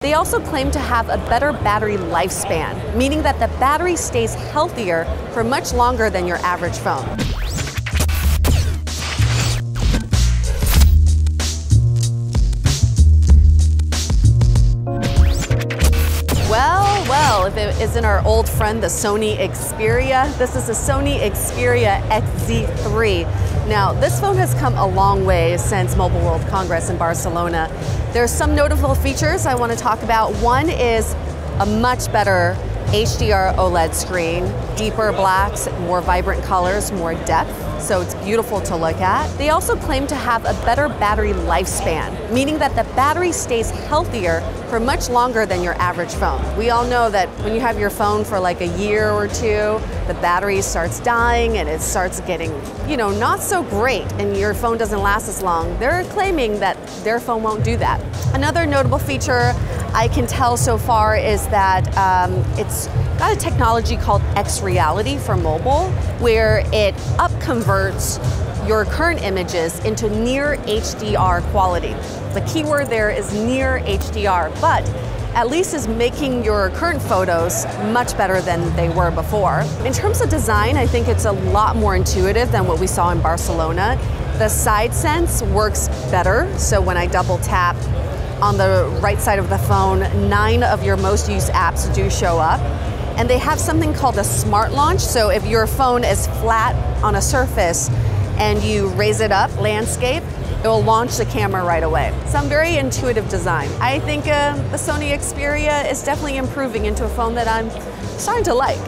They also claim to have a better battery lifespan, meaning that the battery stays healthier for much longer than your average phone. Well, if it isn't our old friend, the Sony Xperia, this is the Sony Xperia XZ3. Now, this phone has come a long way since Mobile World Congress in Barcelona. There's some notable features I want to talk about. One is a much better HDR OLED screen, deeper blacks, more vibrant colors, more depth, so it's beautiful to look at. They also claim to have a better battery lifespan, meaning that the battery stays healthier for much longer than your average phone. We all know that when you have your phone for like a year or two, the battery starts dying and it starts getting, not so great, and your phone doesn't last as long. They're claiming that their phone won't do that. Another notable feature I can tell so far is that it's got a technology called X-Reality for mobile, where it up-converts your current images into near HDR quality. The keyword there is near HDR, but at least is making your current photos much better than they were before. In terms of design, I think it's a lot more intuitive than what we saw in Barcelona. The side sense works better, so when I double tap on the right side of the phone, 9 of your most used apps do show up. And they have something called a smart launch, so if your phone is flat on a surface and you raise it up, landscape, it will launch the camera right away. Some very intuitive design. I think the Sony Xperia is definitely improving into a phone that I'm starting to like.